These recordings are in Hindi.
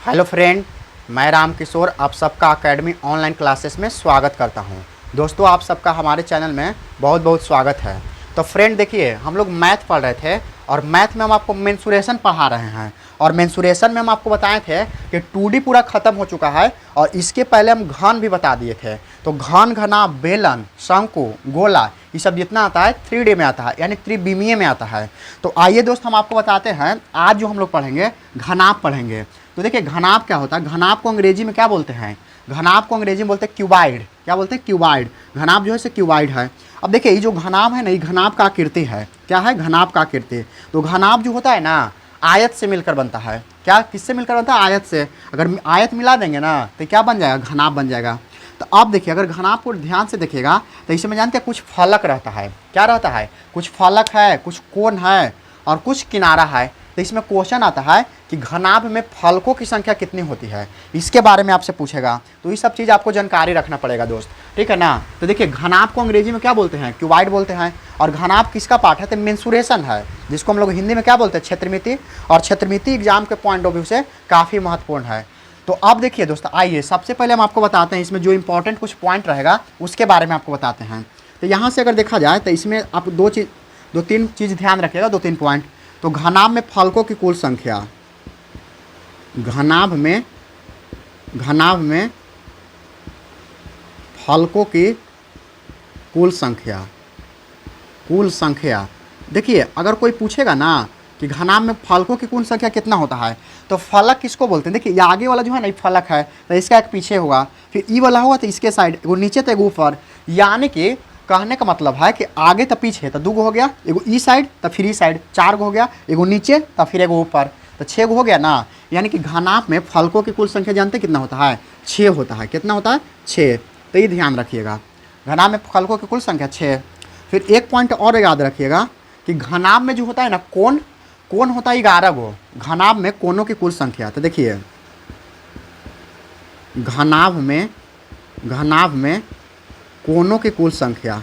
हेलो फ्रेंड, मैं राम किशोर आप सबका अकेडमी ऑनलाइन क्लासेस में स्वागत करता हूं। दोस्तों, आप सबका हमारे चैनल में बहुत बहुत स्वागत है। तो फ्रेंड देखिए, हम लोग मैथ पढ़ रहे थे और मैथ में हम आपको मेंसुरेशन पढ़ा रहे हैं और मेंसुरेशन में हम आपको बताए थे कि 2D पूरा ख़त्म हो चुका है और इसके पहले हम घन भी बता दिए थे। तो घन, घना, बेलन, शंकु, गोला, ये सब जितना आता है 3D में आता है, यानी त्रिविमीय में आता है। तो आइए दोस्त, हम आपको बताते हैं। आज जो हम लोग पढ़ेंगे घनाभ पढ़ेंगे। तो देखिए, घनाभ क्या होता है? घनाभ को अंग्रेजी में क्या बोलते हैं? घनाभ को अंग्रेजी में बोलते हैं क्यूबाइड। क्या बोलते हैं? क्यूबाइड। घनाभ जो है से क्यूबाइड है। अब देखिए, ये जो घनाभ है ना, ये घनाभ का आकृति है। क्या है? घनाभ का आकृति। तो घनाभ जो होता है ना, आयत से मिलकर बनता है। क्या, किससे मिलकर बनता है? आयत से। अगर आयत मिला देंगे ना तो क्या बन जाएगा? घनाभ बन जाएगा। तो अब देखिए, अगर घनाभ को ध्यान से देखिएगा तो इसमें जानते हैं कुछ फलक रहता है। क्या रहता है? कुछ फलक है, कुछ कोण है और कुछ किनारा है। तो इसमें क्वेश्चन आता है कि घनाभ में फलकों की संख्या कितनी होती है, इसके बारे में आपसे पूछेगा। तो ये सब चीज़ आपको जानकारी रखना पड़ेगा दोस्त, ठीक है ना। तो देखिए, घनाभ को अंग्रेजी में क्या बोलते हैं? क्यूबाइड बोलते हैं। और घनाभ किसका पार्ट है? तो मेंसुरेशन है, जिसको हम लोग हिंदी में क्या बोलते हैं? क्षेत्रमिति। और क्षेत्रमिति एग्जाम के पॉइंट ऑफ व्यू से काफ़ी महत्वपूर्ण है। तो अब देखिए दोस्त, आइए सबसे पहले हम आपको बताते हैं, इसमें जो इंपॉर्टेंट कुछ पॉइंट रहेगा उसके बारे में आपको बताते हैं। तो यहाँ से अगर देखा जाए तो इसमें आप दो तीन चीज़ ध्यान रखिएगा, 2-3 पॉइंट। तो घनाभ में फलकों की कुल संख्या, घनाभ में फलकों की कुल संख्या। देखिए, अगर कोई पूछेगा ना कि घनाभ में फलकों की कुल संख्या कितना होता है, तो फलक किसको बोलते हैं? देखिए, ये आगे वाला जो है ना, ये फलक है, तो इसका एक पीछे होगा, फिर ई वाला होगा तो इसके साइड, एगो नीचे तो एगो ऊपर। यानी कि कहने का मतलब है कि आगे तो पीछे तो 2 गो हो गया, एगो ई साइड तो फिर ई साइड, 4 गो हो गया, एगो नीचे तो फिर एगो ऊपर, तो 6 गो हो गया ना। यानी कि घनाभ में फलकों की कुल संख्या जानते कितना होता है? 6 होता है। कितना होता है? 6। तो ये ध्यान रखिएगा, घनाभ में फलकों की कुल संख्या 6। फिर एक पॉइंट और याद रखिएगा कि घनाभ में जो होता है ना, कोण होता है 11 गो। घनाभ में कोणों की कुल संख्या, तो देखिए, घनाभ में कोणों की कुल संख्या,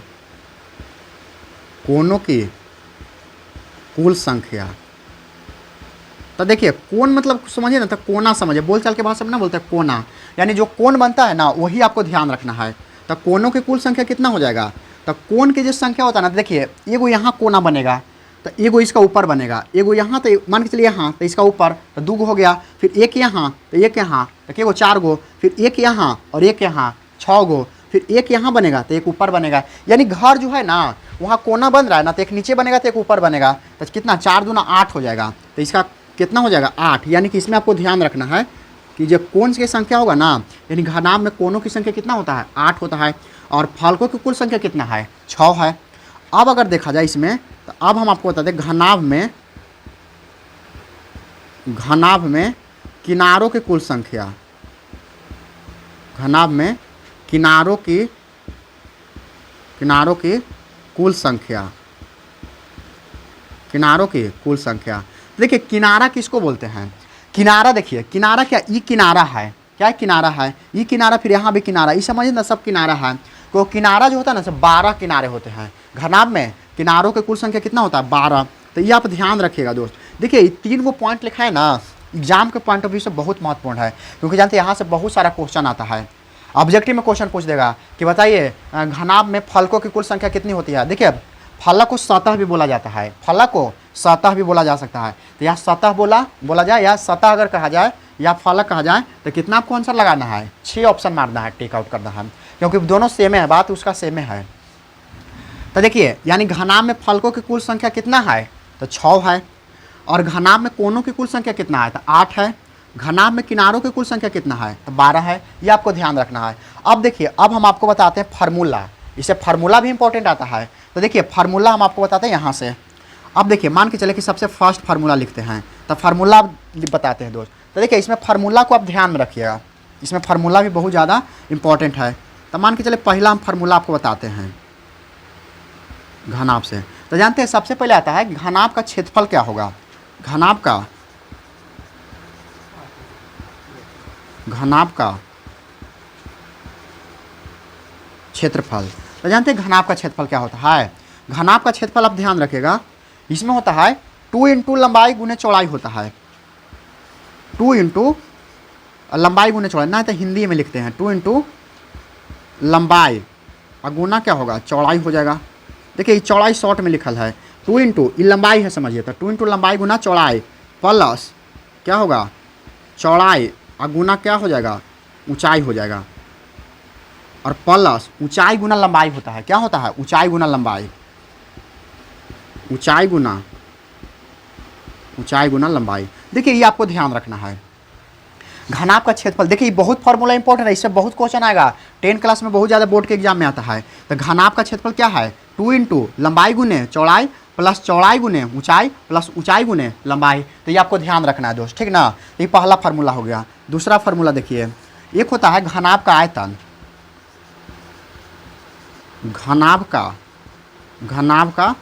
तो देखिए, कोण मतलब समझिए ना, तो कोना समझिए, बोलचाल के भाषा में ना बोलते हैं कोना, यानी जो कोण बनता है ना वही आपको ध्यान रखना है। तो कोणों की कुल संख्या कितना हो जाएगा? तो कोण की जो संख्या होता है ना, देखिए, एगो यहाँ कोना बनेगा तो एगो इसका ऊपर बनेगा, एगो यहाँ, तो मान के चलिए यहाँ, तो इसका ऊपर, तो 2 गो हो गया, फिर एक यहाँ तो एक यहाँ, तो एगो 4 गो, फिर एक यहाँ और एक यहाँ, 6 गो, फिर एक यहाँ बनेगा तो एक ऊपर बनेगा। यानी घर जो है ना, वहाँ कोना बन रहा है ना, तो एक नीचे बनेगा तो एक ऊपर बनेगा, तो कितना? 4 दूना 8 हो जाएगा। तो इसका कितना हो जाएगा? 8। यानी कि इसमें आपको ध्यान रखना है कि जब कोण की संख्या होगा ना, यानी घनाभ में कोणों की संख्या कितना होता है? 8 होता है। और फलकों की कुल संख्या कितना है? 6 है। अब अगर देखा जाए इसमें, तो अब हम आपको बताते हैं घनाभ में किनारों की कुल संख्या, घनाभ में किनारों की कुल संख्या। देखिए, किनारा किसको बोलते हैं? किनारा, देखिए, किनारा क्या? ई किनारा है। क्या है? किनारा है। ई किनारा, फिर यहाँ भी किनारा, ये समझिए ना, सब किनारा है। तो किनारा जो होता है ना, सब 12 किनारे होते हैं। घनाभ में किनारों की कुल संख्या कितना होता है? 12। तो ये आप ध्यान रखिएगा दोस्त। देखिए, 3 वो पॉइंट लिखा है ना, एग्जाम के पॉइंट ऑफ व्यू से बहुत महत्वपूर्ण है, क्योंकि जानते हैं यहाँ से बहुत सारा क्वेश्चन आता है। ऑब्जेक्टिव में क्वेश्चन पूछ देगा कि बताइए घनाभ में फलकों की कुल संख्या कितनी होती है। देखिए, फलक को सतह भी बोला जाता है, फलक को सतह भी बोला जा सकता है। तो या सतह बोला जाए, या सतह अगर कहा जाए, या फलक कहा जाए, तो कितना आपको आंसर लगाना है? 6 ऑप्शन मारना है, टेक आउट करना है, क्योंकि दोनों सेम है, बात उसका सेम है। तो देखिए, यानी घनाभ में फलकों की कुल संख्या कितना है? तो 6 है। और घनाभ में कोणों की कुल संख्या कितना है? तो 8 है। घनाभ में किनारों की कुल संख्या कितना है? तो 12 है। ये आपको ध्यान रखना है। अब देखिए, अब हम आपको बताते हैं फार्मूला। इसे फार्मूला भी इंपॉर्टेंट आता है। तो देखिए, फार्मूला हम आपको बताते हैं यहाँ से। अब देखिए, मान के चले कि सबसे फर्स्ट फार्मूला लिखते हैं, तो फार्मूला बताते हैं दोस्त। तो देखिए, इसमें फार्मूला को आप ध्यान में रखिएगा, इसमें फार्मूला भी बहुत ज़्यादा इंपॉर्टेंट है। तो मान के चले पहला हम फार्मूला आपको बताते हैं घनाभ से। तो जानते हैं, सबसे पहले आता है घनाभ का क्षेत्रफल क्या होगा? घनाभ का क्षेत्रफल। तो जानते हैं घनाभ का क्षेत्रफल क्या होता है? घनाभ का क्षेत्रफल आप ध्यान रखिएगा, इसमें होता है 2 इंटू लंबाई गुने चौड़ाई होता है। 2 इंटू लंबाई गुने चौड़ाई, ना तो हिंदी में लिखते हैं 2 इंटू लंबाई और गुना क्या होगा चौड़ाई हो जाएगा। देखिए ये चौड़ाई शॉर्ट में लिखल है 2 इंटू, ये लंबाई है समझिए, तो 2 इंटू लंबाई गुना चौड़ाई प्लस क्या होगा चौड़ाई और गुना क्या हो जाएगा ऊंचाई हो जाएगा, और प्लस ऊंचाई गुना लंबाई होता है, क्या होता है ऊंचाई गुना लंबाई, ऊंचाई गुना लंबाई। देखिए ये आपको ध्यान रखना है। घनाभ का क्षेत्रफल, देखिए बहुत फॉर्मूला इंपॉर्टेंट है, इससे बहुत क्वेश्चन आएगा 10 क्लास में, बहुत ज़्यादा बोर्ड के एग्जाम में आता है। तो घनाभ का क्षेत्रफल क्या है 2 इंटू लंबाई गुने चौड़ाई प्लस चौड़ाई गुने ऊंचाई प्लस ऊंचाई गुने लंबाई। तो ये आपको ध्यान रखना है दोस्त, ठीक ना। तो ये पहला फार्मूला हो गया। दूसरा फार्मूला देखिए, एक होता है घनाभ का आयतन, घनाभ का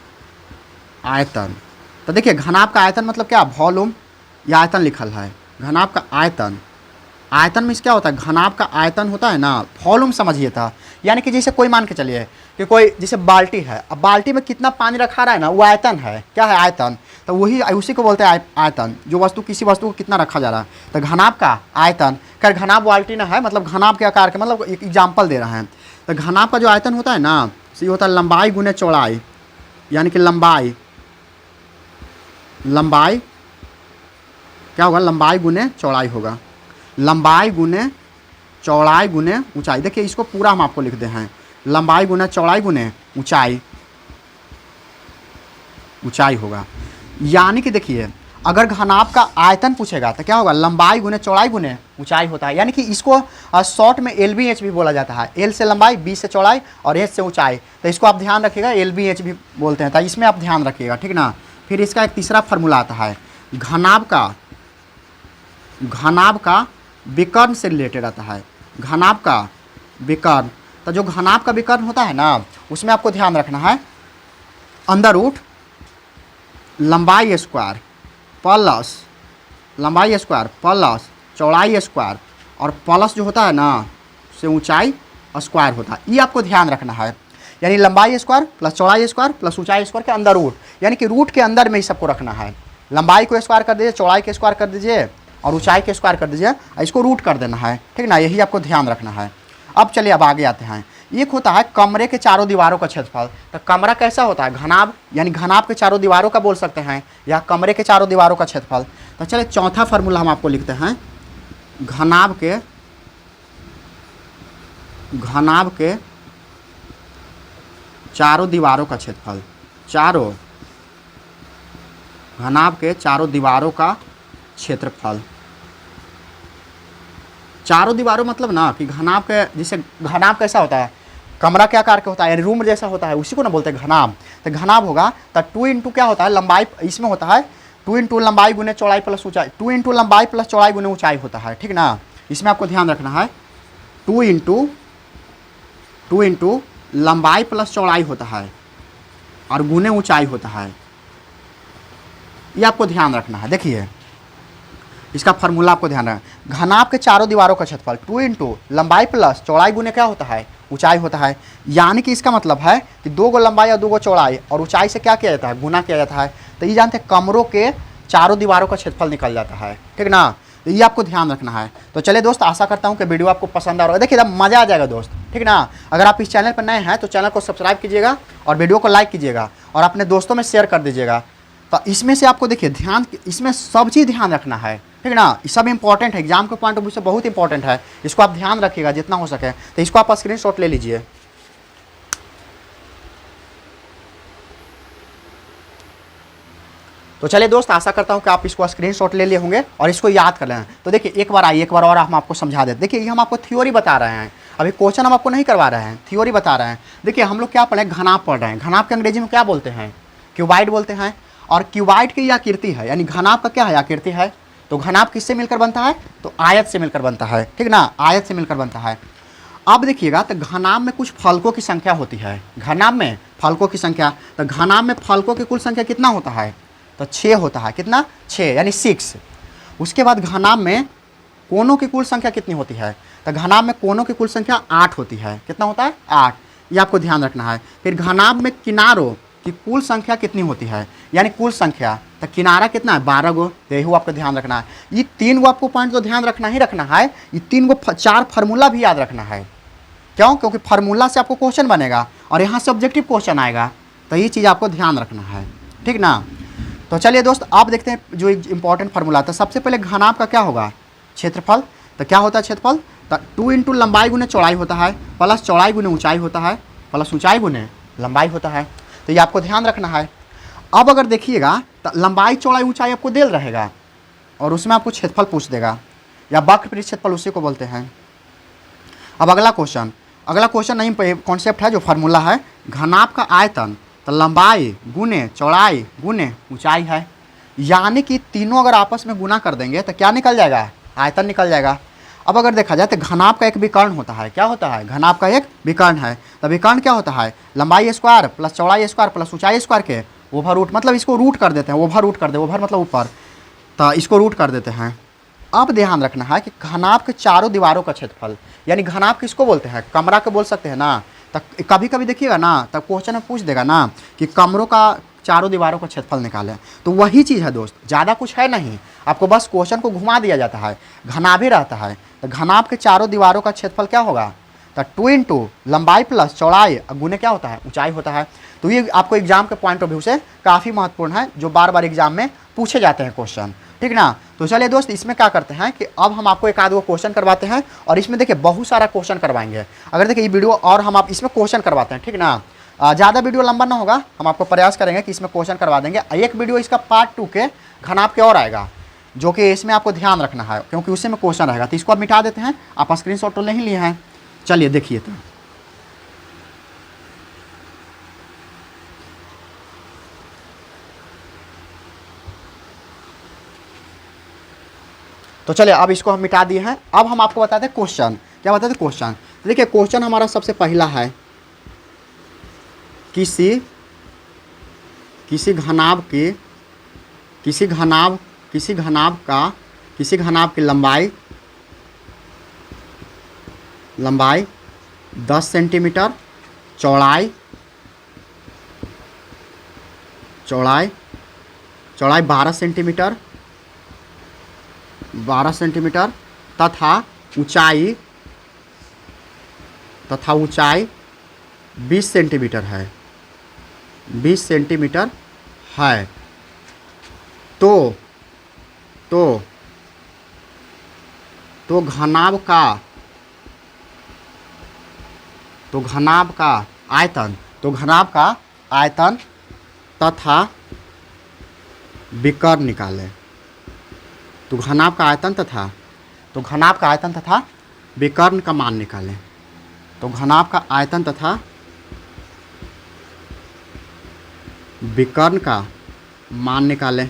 आयतन। तो देखिए घनाभ का आयतन मतलब क्या वॉल्यूम या आयतन लिखल है, घनाभ का आयतन, आयतन में क्या होता है घनाभ का आयतन होता है ना वॉल्यूम समझिए था। यानी कि जैसे कोई मान के चलिए कि कोई जैसे बाल्टी है, अब बाल्टी में कितना पानी रखा रहा है ना वो आयतन है, क्या है आयतन। तो वही उसी को बोलते हैं आयतन, जो वस्तु किसी वस्तु को कितना रखा जा रहा है। तो घनाभ का आयतन, खैर घनाभ बाल्टी ना है, मतलब घनाभ के आकार के, मतलब एक एग्जाम्पल दे रहे हैं। तो घनाभ का जो आयतन होता है ना ये होता है लंबाई गुने चौड़ाई, यानी कि लंबाई क्या होगा लंबाई गुने चौड़ाई होगा, लंबाई गुने चौड़ाई गुने ऊंचाई। देखिए इसको पूरा हम आपको लिख दे हैं, लंबाई गुना चौड़ाई गुने ऊंचाई होगा। यानी कि देखिए अगर घनाभ का आयतन पूछेगा तो क्या होगा लंबाई गुने चौड़ाई गुने ऊंचाई होता है। यानी कि इसको शॉर्ट में LBH भी बोला जाता है, L से लंबाई, B से चौड़ाई और H से ऊंचाई। तो इसको आप ध्यान रखिएगा, LBH भी बोलते हैं, तो इसमें आप ध्यान रखिएगा, ठीक ना। फिर इसका एक तीसरा फार्मूला आता है घनाभ का विकर्ण से रिलेटेड आता है, घनाभ का विकर्ण। तो जो घनाभ का विकर्ण होता है ना उसमें आपको ध्यान रखना है अंडर रूट लंबाई स्क्वायर प्लस चौड़ाई स्क्वायर और प्लस जो होता है ना से ऊंचाई स्क्वायर होता है। ये आपको ध्यान रखना है, यानी लंबाई स्क्वायर प्लस चौड़ाई स्क्वायर प्लस ऊंचाई स्क्वायर के अंदर रूट, यानी कि रूट के अंदर में ही सबको रखना है। लंबाई को स्क्वायर कर दीजिए, चौड़ाई के स्क्वायर कर दीजिए और ऊंचाई के स्क्वायर कर दीजिए, इसको रूट कर देना है, ठीक ना। यही आपको ध्यान रखना है। अब चलिए अब आगे आते हैं। एक होता है कमरे के चारों दीवारों का क्षेत्रफल। तो कमरा कैसा होता है घनाभ, यानी घनाभ के चारों दीवारों का बोल सकते हैं या कमरे के चारों दीवारों का क्षेत्रफल। तो चलिए चौथा फार्मूला हम आपको लिखते हैं घनाभ के चारों दीवारों का क्षेत्रफल, घनाभ के चारों दीवारों का क्षेत्रफल। चारों दीवारों मतलब ना कि घनाभ के, जैसे घनाभ कैसा होता है कमरा के आकार का होता है, यानी रूम जैसा होता है, उसी को ना बोलते हैं घनाभ। तो घनाभ होगा तो 2 इंटू क्या होता है लंबाई, इसमें होता है 2 इंटू लंबाई गुने चौड़ाई प्लस ऊंचाई, 2 इंटू लंबाई प्लस चौड़ाई गुने ऊंचाई होता है, ठीक ना। इसमें आपको ध्यान रखना है 2 इंटू लंबाई प्लस चौड़ाई होता है और गुने ऊंचाई होता है, ये आपको ध्यान रखना है। देखिए इसका फार्मूला आपको ध्यान रखना, घनाभ के चारों दीवारों का क्षेत्रफल 2 इंटू लंबाई प्लस चौड़ाई गुने क्या होता है ऊंचाई होता है। यानी कि इसका मतलब है कि 2 गो लंबाई और 2 गो चौड़ाई और ऊंचाई से क्या किया जाता है गुना किया जाता है। तो ये जानते हैं कमरों के चारों दीवारों का क्षेत्रफल निकल जाता है, ठीक ना। तो ये आपको ध्यान रखना है। तो चलिए दोस्त आशा करता हूँ कि वीडियो आपको पसंद आ रहा होगा। देखिए एकदम मज़ा आ जाएगा दोस्त, ठीक ना। अगर आप इस चैनल पर नए हैं तो चैनल को सब्सक्राइब कीजिएगा और वीडियो को लाइक कीजिएगा और अपने दोस्तों में शेयर कर दीजिएगा। तो इसमें से आपको देखिए ध्यान, इसमें सब चीज़ ध्यान रखना है, ठीक ना। ये सब इंपॉर्टेंट है, एग्जाम के पॉइंट ऑफ व्यू से बहुत इंपॉर्टेंट है, इसको आप ध्यान रखिएगा जितना हो सके। तो इसको आप स्क्रीनशॉट ले लीजिए। तो चलिए दोस्त आशा करता हूँ कि आप इसको स्क्रीनशॉट ले लिए होंगे और इसको याद कर लें। तो देखिए एक बार और हम आपको समझा देते। देखिए ये हम आपको थ्योरी बता रहे हैं, अभी क्वेश्चन हम आपको नहीं करवा रहे हैं, थ्योरी बता रहे हैं। देखिए हम लोग क्या पढ़े घनाभ पढ़ रहे हैं, घनाभ के अंग्रेजी में क्या बोलते हैं क्यूबाइड बोलते हैं। और क्यूबाइड की आकृति है, यानी घनाभ का क्या है आकृति है। तो घनाभ किससे मिलकर बनता है तो आयत से मिलकर बनता है, ठीक ना, आयत से मिलकर बनता है। अब देखिएगा तो घनाभ में कुछ फलकों की संख्या होती है, घनाभ में फलकों की संख्या। तो घनाभ में फलकों की कुल संख्या कितना होता है तो 6 होता है, कितना 6 यानी 6। उसके बाद घनाभ में कोनों की कुल संख्या कितनी होती है तो घनाभ में कोनों की कुल संख्या 8 होती है, कितना होता है 8, ये आपको ध्यान रखना है। फिर घनाभ में किनारों की कुल संख्या कितनी होती है, यानी कुल संख्या। तो किनारा कितना है 12 गो, तो यही आपको ध्यान रखना है। ये 3 गो आपको पॉइंट तो ध्यान रखना ही रखना है। ये 3 गो 4 फार्मूला भी याद रखना है। क्यों? क्योंकि फार्मूला से आपको क्वेश्चन बनेगा और यहाँ से ऑब्जेक्टिव क्वेश्चन आएगा, तो ये चीज़ आपको ध्यान रखना है, ठीक ना। तो चलिए दोस्त, आप देखते हैं जो इंपॉर्टेंट फार्मूला था। सबसे पहले घनाभ का क्या होगा? क्षेत्रफल। तो क्या होता है क्षेत्रफल? तो 2 इंटू लंबाई गुने चौड़ाई होता है, प्लस चौड़ाई गुने ऊंचाई होता है, प्लस ऊंचाई गुने लंबाई होता है। तो ये आपको ध्यान रखना है। अब अगर देखिएगा तो लंबाई चौड़ाई ऊंचाई आपको देल रहेगा और उसमें आपको क्षेत्रफल पूछ देगा, या वक्र पृष्ठ क्षेत्रफल उसी को बोलते हैं। अब अगला क्वेश्चन नहीं, कॉन्सेप्ट है जो फार्मूला है। घनाभ का आयतन तो लंबाई गुने चौड़ाई गुने ऊंचाई है, यानी कि तीनों अगर आपस में गुना कर देंगे तो क्या निकल जाएगा? आयतन निकल जाएगा। अब अगर देखा जाए तो घनाभ का एक विकर्ण होता है। क्या होता है? घनाभ का एक विकर्ण है। तो विकर्ण क्या होता है? लंबाई स्क्वायर प्लस चौड़ाई स्क्वायर प्लस ऊंचाई स्क्वायर के ओवर रूट, मतलब इसको रूट कर देते हैं, ओवर रूट कर दे, ओवर मतलब ऊपर, तो इसको रूट कर देते हैं। अब ध्यान रखना है कि घनाभ के चारों दीवारों का क्षेत्रफल, यानी घनाभ किसको बोलते हैं? कमरा को बोल सकते हैं ना। तो कभी कभी देखिएगा ना, तब क्वेश्चन में पूछ देगा ना कि कमरों का चारों दीवारों का क्षेत्रफल निकालें, तो वही चीज़ है दोस्त, ज़्यादा कुछ है नहीं। आपको बस क्वेश्चन को घुमा दिया जाता है, घनाभ ही रहता है। तो घनाभ के चारों दीवारों का क्षेत्रफल क्या होगा? तो 2 इंटू लंबाई प्लस चौड़ाई गुने क्या होता है? ऊंचाई होता है। तो ये आपको एग्जाम के पॉइंट ऑफ व्यू से काफ़ी महत्वपूर्ण है, जो बार बार एग्जाम में पूछे जाते हैं क्वेश्चन, ठीक ना। तो चलिए दोस्त, इसमें क्या करते हैं कि अब हम आपको एक आध गो क्वेश्चन करवाते हैं, और इसमें देखिए बहुत सारा क्वेश्चन करवाएंगे। अगर देखिए ये वीडियो और हम आप इसमें क्वेश्चन करवाते हैं, ठीक ना। ज़्यादा वीडियो लंबा ना होगा, हम आपको प्रयास करेंगे कि इसमें क्वेश्चन करवा देंगे। एक वीडियो इसका पार्ट 2 के घनाभ के और आएगा, जो कि इसमें आपको ध्यान रखना है, क्योंकि उसी में क्वेश्चन रहेगा। तो इसको आप मिटा देते हैं, आप स्क्रीनशॉट तो नहीं लिए हैं। चलिए देखिए, तो चलिए अब इसको हम मिटा दिए हैं। अब हम आपको बताते हैं क्वेश्चन। क्या बताते हैं? क्वेश्चन। तो देखिए क्वेश्चन हमारा सबसे पहला है, किसी घनाभ की लंबाई 10 सेंटीमीटर, चौड़ाई 12 सेंटीमीटर तथा ऊंचाई 20 सेंटीमीटर है, 20 सेंटीमीटर है। तो घनाभ का आयतन तथा विकर्ण निकालें। तो घनाभ का आयतन तथा विकर्ण का मान निकालें। तो घनाभ का आयतन तथा विकर्ण का मान निकालें।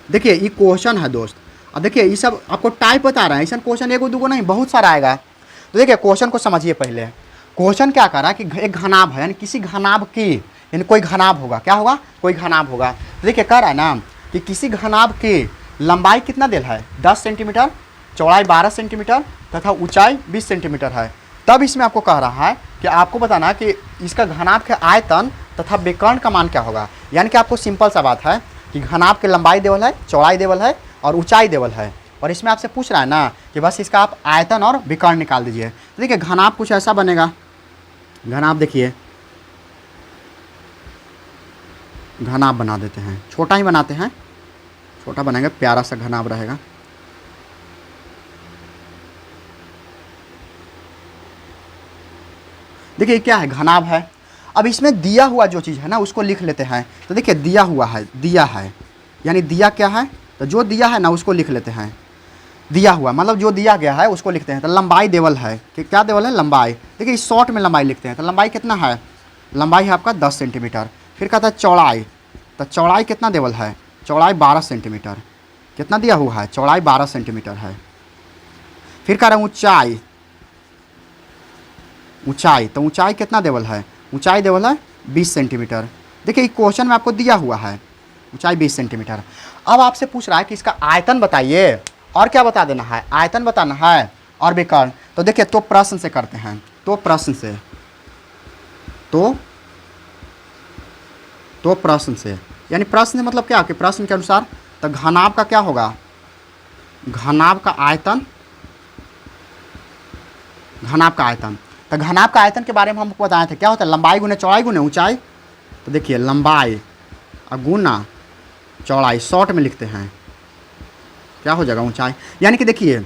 देखिए ये क्वेश्चन है दोस्त। अब देखिए ये सब आपको टाइप बता रहे हैं, ऐसा क्वेश्चन एगो दूगो नहीं, बहुत सारा आएगा। तो देखिए क्वेश्चन को समझिए पहले। क्वेश्चन क्या कर रहा है कि एक घनाभ है, यानी किसी घनाभ की, यानी कोई घनाभ होगा। क्या होगा? कोई घनाभ होगा। तो देखिए कह रहा है ना कि किसी घनाभ की लंबाई कितना दिल है? 10 सेंटीमीटर, चौड़ाई 12 सेंटीमीटर तथा ऊंचाई 20 सेंटीमीटर है। तब इसमें आपको कह रहा है कि आपको बताना कि इसका घनाभ के आयतन तथा विकर्ण का मान क्या होगा। यानी कि आपको सिंपल सा बात है कि घनाभ की लंबाई देवल है, चौड़ाई देवल है और ऊंचाई देवल है, और इसमें आपसे पूछ रहा है ना कि बस इसका आप आयतन और विकर्ण निकाल दीजिए। तो देखिए घनाभ कुछ ऐसा बनेगा। घनाभ देखिए, घनाभ बना देते हैं, छोटा ही बनाते हैं, छोटा बनाएंगे, प्यारा सा घनाभ रहेगा। देखिए क्या है? घनाभ है। अब इसमें दिया हुआ जो चीज़ है ना उसको लिख लेते हैं। तो देखिए दिया हुआ है, दिया है, यानी दिया क्या है? तो जो दिया है ना उसको लिख लेते हैं। दिया हुआ मतलब जो दिया गया है उसको लिखते हैं। तो लंबाई देवल है, कि क्या देवल है? लंबाई। देखिए इस शॉर्ट में लंबाई लिखते हैं। तो लंबाई कितना है? लंबाई है आपका 10 सेंटीमीटर। फिर कहता है चौड़ाई। तो चौड़ाई कितना देवल है? चौड़ाई 12 सेंटीमीटर। कितना दिया हुआ है? चौड़ाई 12 सेंटीमीटर है। फिर कह रहा है ऊंचाई। तो ऊंचाई कितना देवल है? ऊंचाई देवल है 20 सेंटीमीटर। देखिए क्वेश्चन में आपको दिया हुआ है ऊंचाई 20 सेंटीमीटर। अब आपसे पूछ रहा है कि इसका आयतन बताइए, और क्या बता देना है? आयतन बताना है और विकर्ण। तो देखिए तो प्रश्न से करते हैं। तो प्रश्न से यानी प्रश्न मतलब क्या कि प्रश्न के अनुसार तो घनाभ का क्या होगा, घनाभ का आयतन, घनाभ का आयतन। तो घनाभ का आयतन के बारे में हमको बताए थे, क्या होता है, लंबाई गुने चौड़ाई गुने ऊंचाई। तो देखिए लंबाई गुना चौड़ाई, शॉर्ट में लिखते हैं, क्या हो जाएगा ऊंचाई। यानी कि देखिए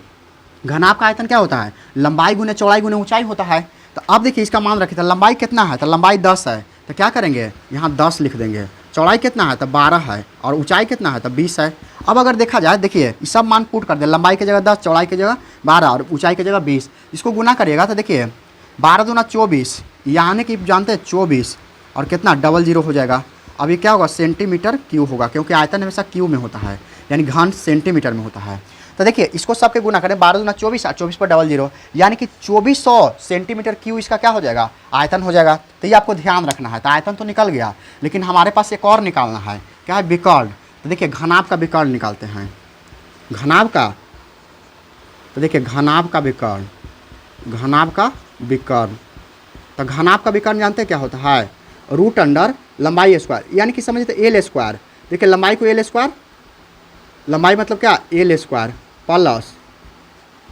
घनाभ का आयतन क्या होता है, लंबाई गुने चौड़ाई गुने ऊंचाई होता है। तो अब देखिए इसका मान रखिए, तो लंबाई कितना है, तो लंबाई 10 है, तो क्या करेंगे यहाँ 10 लिख देंगे। चौड़ाई कितना है, तो 12 है, और ऊंचाई कितना है, तो 20 है। अब अगर देखा जाए, देखिए ये सब मान पुट कर दे, लंबाई की जगह 10, चौड़ाई की जगह 12 और ऊंचाई की जगह 20। इसको गुना करिएगा तो देखिए 12 दूना 24, यानी कि जानते हैं 24 और कितना 00 हो जाएगा। अब ये क्या होगा, सेंटीमीटर क्यूब होगा, क्योंकि आयतन हमेशा क्यूब में होता है, यानी घन सेंटीमीटर में होता है। तो देखिए इसको सबके गुना करें, 12 दूना 24 और 24 पर 00, यानी कि 2400 सेंटीमीटर क्यूब इसका क्या हो जाएगा, आयतन हो जाएगा। तो ये आपको ध्यान रखना है। तो आयतन तो निकल गया, लेकिन हमारे पास एक और निकालना है, क्या है, विकर्ण। तो देखिए घनाभ का विकर्ण निकालते हैं, घनाभ का। तो देखिए घनाभ का विकर्ण, घनाभ का विकर्ण। तो घनाभ का विकर्ण जानते हैं क्या होता है, रूट अंडर लंबाई स्क्वायर, यानी कि समझते एल स्क्वायर। देखिए लंबाई को एल स्क्वायर, लंबाई मतलब क्या, L square plus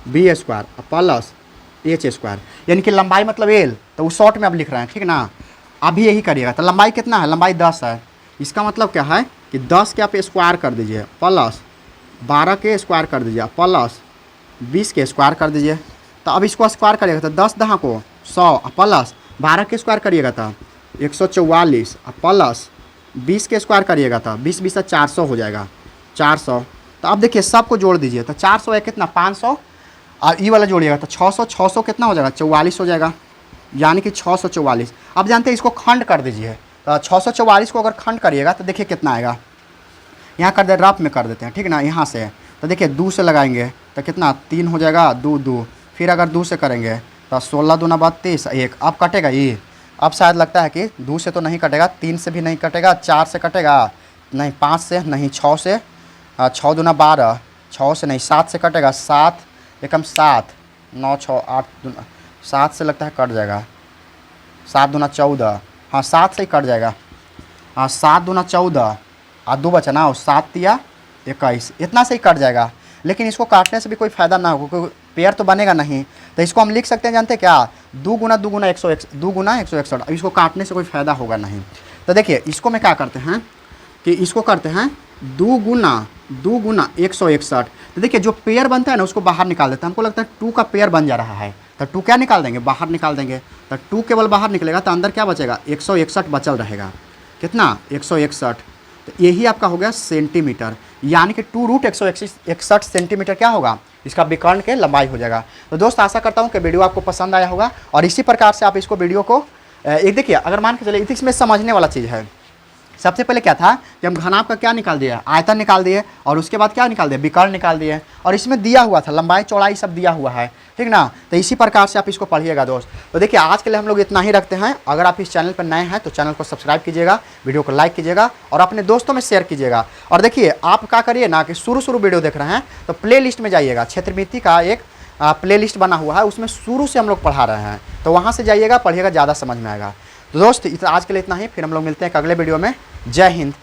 B square plus H square, यानी कि लंबाई मतलब एल, तो वो शॉर्ट में अब लिख रहे हैं, ठीक ना। अभी यही करिएगा। तो लंबाई कितना है, लंबाई 10 है, इसका मतलब क्या है कि 10 के आप स्क्वायर कर दीजिए प्लस 12 के स्क्वायर कर दीजिए प्लस 20 के स्क्वायर कर दीजिए। तो अब इसको स्क्वायर करिएगा तो 10 दहाँ को 100 प्लस 12 के स्क्वायर करिएगा तो 144 प्लस 20 के स्क्वायर करिएगा तो 20 20 400 हो जाएगा, 400। तो अब देखिए सबको जोड़ दीजिए, तो 400 है कितना 500, और ई वाला जोड़िएगा तो 600, 600 कितना हो जाएगा 44 हो जाएगा, यानी कि 644। अब जानते हैं इसको खंड कर दीजिए। तो 644 को अगर खंड करिएगा तो देखिए कितना आएगा, यहाँ कर दे, रफ में कर देते हैं, ठीक ना, यहाँ से। तो देखिए 2 से लगाएंगे तो कितना 3 हो जाएगा, 2 2, फिर अगर 2 से करेंगे तो 16 दूना 32, 1। अब कटेगा ये, अब शायद लगता है कि 2 से तो नहीं कटेगा, 3 से भी नहीं कटेगा, 4 से कटेगा नहीं, 5 से नहीं, 6 से, 6 दूना 12, 6 से नहीं, 7 से कटेगा, 7 एकम 7, 9 6 8 दूना 7 से लगता है कट जाएगा, 7 दूना 14, हाँ 7 से ही कट जाएगा, हाँ 7 दूना 14 और 2 बचा ना, 7 तिया 21, इतना से ही कट जाएगा। लेकिन इसको काटने से भी कोई फ़ायदा ना हो, क्योंकि पेयर तो बनेगा नहीं। तो इसको हम लिख सकते हैं, जानते हैं क्या, 2 गुना 2 गुना 161। अब इसको काटने से कोई फ़ायदा होगा नहीं। तो देखिए इसको में क्या करते हैं कि इसको करते हैं 2 गुना 161। तो देखिए जो पेयर बनता है ना उसको बाहर निकाल देते हैं। हमको लगता है 2 का पेयर बन जा रहा है, तो 2 क्या निकाल देंगे, बाहर निकाल देंगे। तो 2 केवल बाहर निकलेगा तो अंदर क्या बचेगा, 161 बचल रहेगा, कितना 161। तो यही आपका हो गया सेंटीमीटर, यानी कि 2√161 सेंटीमीटर क्या होगा, इसका विकर्ण के लंबाई हो जाएगा। तो दोस्त आशा करता हूँ कि वीडियो आपको पसंद आया होगा, और इसी प्रकार से आप इसको वीडियो को एक देखिए, अगर मान के चलिए इसमें समझने वाला चीज़ है। सबसे पहले क्या था कि हम घनाभ का क्या निकाल दिया, आयतन निकाल दिए, और उसके बाद क्या निकाल दिए, विकर्ण निकाल दिए, और इसमें दिया हुआ था लंबाई चौड़ाई सब दिया हुआ है, ठीक ना। तो इसी प्रकार से आप इसको पढ़िएगा दोस्त। तो देखिए आज के लिए हम लोग इतना ही रखते हैं। अगर आप इस चैनल पर नए हैं तो चैनल को सब्सक्राइब कीजिएगा, वीडियो को लाइक कीजिएगा और अपने दोस्तों में शेयर कीजिएगा। और देखिए आप क्या करिए ना कि शुरू वीडियो देख रहे हैं तो प्ले लिस्ट में जाइएगा, क्षेत्रमिति का एक प्ले लिस्ट बना हुआ है, उसमें शुरू से हम लोग पढ़ा रहे हैं, तो वहाँ से जाइएगा, पढ़िएगा, ज़्यादा समझ में आएगा। तो दोस्त आज के लिए इतना ही, फिर हम लोग मिलते हैं एक अगले वीडियो में। जय हिंद,